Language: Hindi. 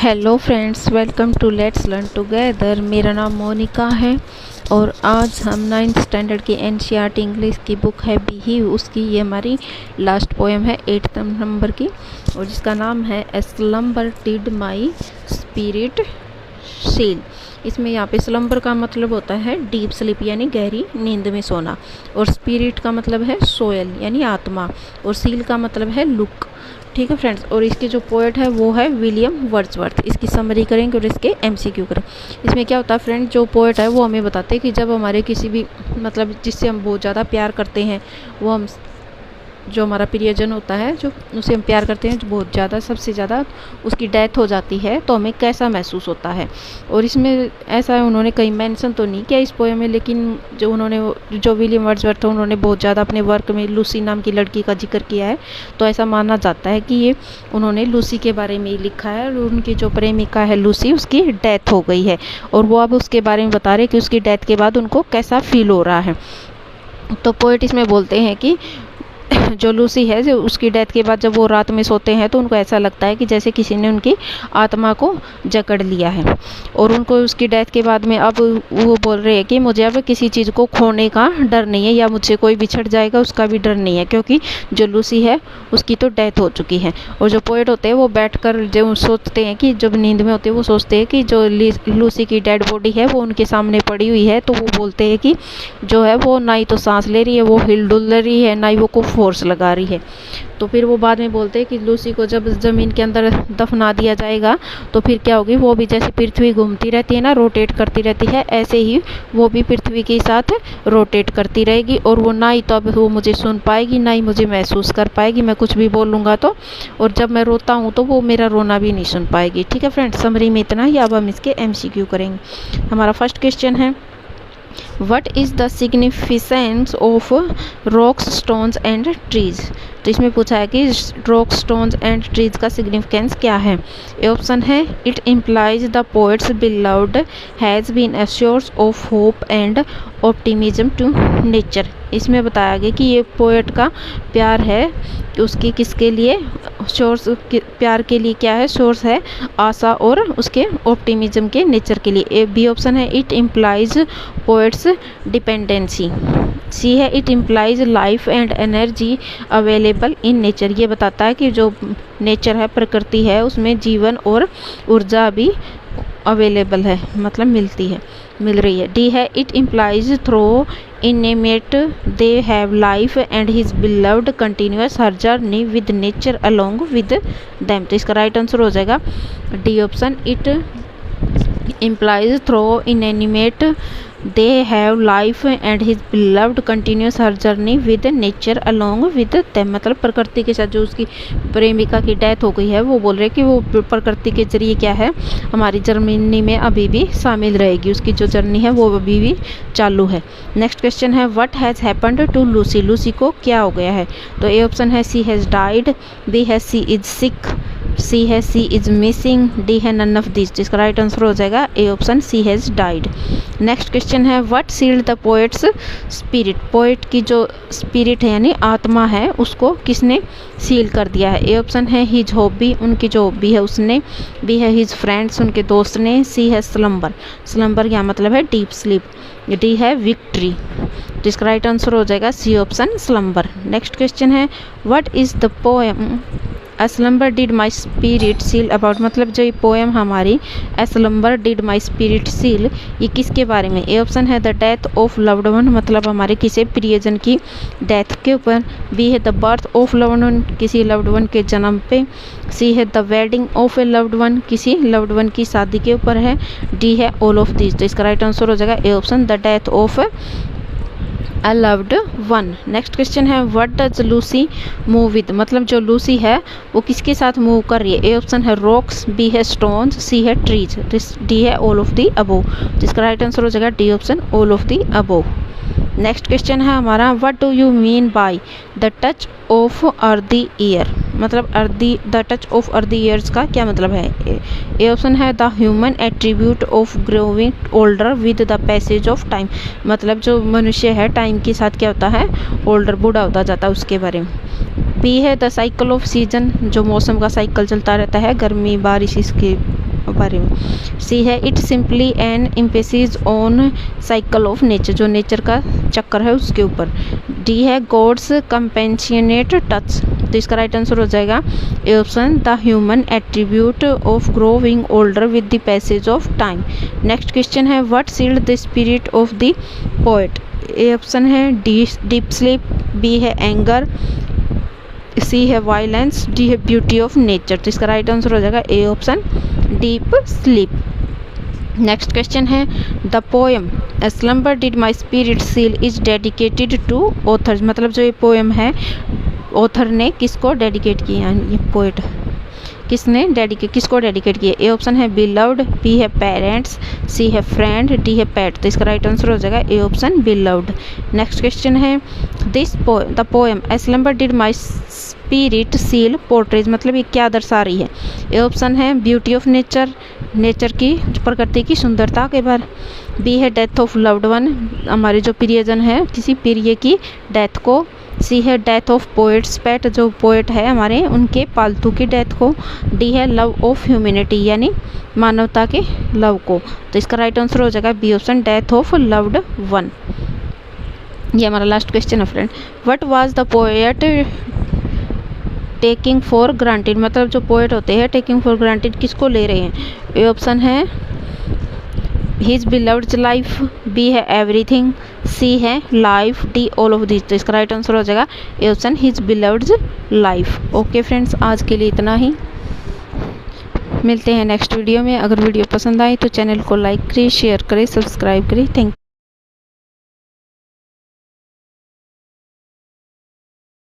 Hello friends, welcome to let's learn together. मेरा नाम मोनिका है और आज हम 9th स्टैंडर्ड की एनसीईआरटी इंग्लिश की बुक है बिहीव, उसकी ये हमारी लास्ट पोएम है 8th नंबर की, और जिसका नाम है a slumber did my spirit seal. इसमें यहाँ पे स्लम्बर का मतलब होता है डीप स्लीप यानी गहरी नींद में सोना, और स्पिरिट का मतलब है सोयल यानी आत्मा, और सील का मतलब है लुक। ठीक है फ्रेंड्स, और इसके जो पोएट है वो है विलियम वर्ड्सवर्थ। इसकी समरी करेंगे और इसके एमसीक्यू करें। इसमें क्या होता है फ्रेंड, जो पोएट है वो हमें बताते हैं कि जब हमारे किसी भी मतलब जिससे हम बहुत ज़्यादा प्यार करते हैं, वो हम जो हमारा प्रियजन होता है, जो उसे हम प्यार करते हैं, जो बहुत ज़्यादा सबसे ज़्यादा उसकी डेथ हो जाती है तो हमें कैसा महसूस होता है। और इसमें ऐसा है, उन्होंने कहीं मेंशन तो नहीं किया इस पोएम में, लेकिन जो विलियम वर्ड्सवर्थ है उन्होंने बहुत ज़्यादा अपने वर्क में लूसी नाम की लड़की का जिक्र किया है। तो ऐसा माना जाता है कि ये उन्होंने लूसी के बारे में ही लिखा है, और उनकी जो प्रेमिका है लूसी, उसकी डेथ हो गई है और वो अब उसके बारे में बता रहे कि उसकी डेथ के बाद उनको कैसा फील हो रहा है। तो पोएट इसमें बोलते हैं कि जो लूसी है, जो उसकी डेथ के बाद जब वो रात में सोते हैं तो उनको ऐसा लगता है कि जैसे किसी ने उनकी आत्मा को जकड़ लिया है, और उनको उसकी डेथ के बाद में अब वो बोल रहे हैं कि मुझे अब किसी चीज़ को खोने का डर नहीं है, या मुझसे कोई बिछड़ जाएगा उसका भी डर नहीं है, क्योंकि जो लूसी है उसकी तो डेथ हो चुकी है। और जो पोएट होते हैं वो बैठकर जो सोचते हैं कि जब नींद में होते हैं वो सोचते हैं कि जो लूसी की डेड बॉडी है वो उनके सामने पड़ी हुई है, तो वो बोलते हैं कि जो है वो ना ही तो सांस ले रही है, वो हिल डुल रही है, ना ही वो को फोर्स लगा रही है। तो फिर वो बाद में बोलते हैं कि लूसी को जब ज़मीन के अंदर दफना दिया जाएगा तो फिर क्या होगी, वो भी जैसे पृथ्वी घूमती रहती है ना, रोटेट करती रहती है, ऐसे ही वो भी पृथ्वी के साथ रोटेट करती रहेगी, और वो ना ही तो अब वो मुझे सुन पाएगी, ना ही मुझे महसूस कर पाएगी, मैं कुछ भी बोलूँगा तो, और जब मैं रोता हूँ तो वो मेरा रोना भी नहीं सुन पाएगी। ठीक है फ्रेंड्स, समरी में इतना ही। अब हम इसके एमसीक्यू करेंगे। हमारा फर्स्ट क्वेश्चन है, What is the significance of rocks, stones and trees? तो इसमें पूछा है कि रॉक, स्टोन्स एंड ट्रीज का सिग्निफिकेंस क्या है। ए ऑप्शन है, it implies the poet's beloved has been a source of hope and optimism to nature. इसमें बताया गया कि ये पोएट का प्यार है, उसकी किसके लिए सोर्स, प्यार के लिए क्या है, सोर्स है आशा और उसके ऑप्टिमिज्म के नेचर के लिए। ए बी ऑप्शन है, इट इम्प्लाइज पोएट्स डिपेंडेंसी। सी है, it implies life and energy available in nature. ये बताता है कि जो नेचर है, प्रकृति है, उसमें जीवन और ऊर्जा भी अवेलेबल है, मतलब मिल रही है। डी है, it implies through inanimate they have life and his beloved continuous her journey with nature along with them. तो इसका राइट आंसर हो जाएगा D option, it implies through inanimate they have life and his beloved continuous her journey with nature along with them। मतलब प्रकृति के साथ जो उसकी प्रेमिका की डेथ हो गई है, वो बोल रहे हैं कि वो प्रकृति के जरिए क्या है, हमारी जर्नी में अभी भी शामिल रहेगी, उसकी जो जर्नी है वो अभी भी चालू है। नेक्स्ट क्वेश्चन है, what has happened to Lucy? Lucy को क्या हो गया है? तो ए ऑप्शन है, सी हैज़ डाइड, बी है सी इज सिक, सी है सी इज मिसिंग, डी है नन ऑफ दिस। जिसका राइट आंसर हो जाएगा A option, C has died. Next question है, what sealed the poet's spirit? Poet की जो स्पिरिट है यानी आत्मा है, उसको किसने सील कर दिया है? ए ऑप्शन है, हिज हॉबी, उनकी जो हॉबी है उसने, बी है हिज फ्रेंड्स, उनके दोस्त ने, सी है स्लम्बर, स्लम्बर क्या मतलब है डीप स्लीप, डी है विक्ट्री। जिसका राइट आंसर हो जाएगा C option, slumber. Next question है, what is the poem A slumber did my spirit seal about? मतलब जो ये पोएम हमारी A slumber did my spirit seal, ये किसके बारे में? ए ऑप्शन है, the death of loved one, मतलब हमारे किसी प्रियजन की डेथ के ऊपर, बी है the birth of loved one, किसी लव्ड वन के जन्म पे, सी है the wedding of A loved one, किसी लव्ड वन की शादी के ऊपर है, डी है ऑल ऑफ दिस। तो इसका राइट आंसर हो जाएगा A option, the death of a loved one. Next question है, what does Lucy move with? मतलब जो लूसी है वो किसके साथ मूव कर रही है? ए ऑप्शन है रॉक्स, बी है स्टोन्स, सी है ट्रीज, डी है ऑल ऑफ दी अबोव। जिसका राइट आंसर हो जाएगा D option, all of the above. Next question है हमारा, what do you mean by the touch of earthly years? मतलब the touch of earthly years का क्या मतलब है? ए ऑप्शन है, the human attribute of growing older with the passage of time. मतलब जो मनुष्य है टाइम के साथ क्या होता है, ओल्डर, बूढ़ा होता जाता है, उसके बारे में। बी है द साइकिल ऑफ सीजन, जो मौसम का साइकिल चलता रहता है, गर्मी बारिश इसके बारे में। सी है it simply N emphasis on cycle of nature, जो नेचर का चक्कर है उसके ऊपर। डी है गॉड्स कंपेंशनेट टच, तो इसका राइट आंसर हो जाएगा A option the human attribute of growing older with the passage of time. Next question है what sealed the spirit of the poet. A option है डीप स्लीप, बी है एंगर, सी है वायलेंस, डी है ब्यूटी ऑफ नेचर। तो इसका राइट आंसर हो जाएगा A option deep sleep. Next question है the poem a slumber did my spirit seal is dedicated to author, मतलब जो ये पोएम है ऑथर ने किसको डेडिकेट किया, ये पोएट किसने किसको डेडिकेट किया। ए ऑप्शन है बिलव्ड, बी है पेरेंट्स, सी है फ्रेंड, डी है पेट। तो इसका राइट आंसर हो जाएगा A option beloved. Next question है the poem a slumber did my spirit seal portrays, मतलब ये क्या दर्शा रही है। ए ऑप्शन है ब्यूटी ऑफ नेचर, नेचर की प्रकृति की सुंदरता के बारे। बी है डेथ ऑफ लव्ड वन, हमारे जो प्रियजन है किसी प्रिय की डेथ को। सी है डेथ ऑफ पोएट्स पेट, जो पोएट है हमारे उनके पालतू की डेथ को। डी है लव ऑफ ह्यूमैनिटी, यानी मानवता के लव को। तो इसका राइट आंसर हो जाएगा B option death of loved one. ये हमारा लास्ट क्वेश्चन है friend. What was the poet taking for granted, मतलब जो पोएट होते हैं टेकिंग फॉर ग्रांटेड किसको ले रहे हैं। ए ऑप्शन है हिज बिलव्ड लाइफ, बी है एवरीथिंग, सी है life, D all of this. तो इसका राइट आंसर हो जाएगा A option his beloved life. Okay friends, आज के लिए इतना ही, मिलते हैं नेक्स्ट वीडियो में। अगर वीडियो पसंद आए तो चैनल को लाइक करें, शेयर करें, सब्सक्राइब करें। Thank you.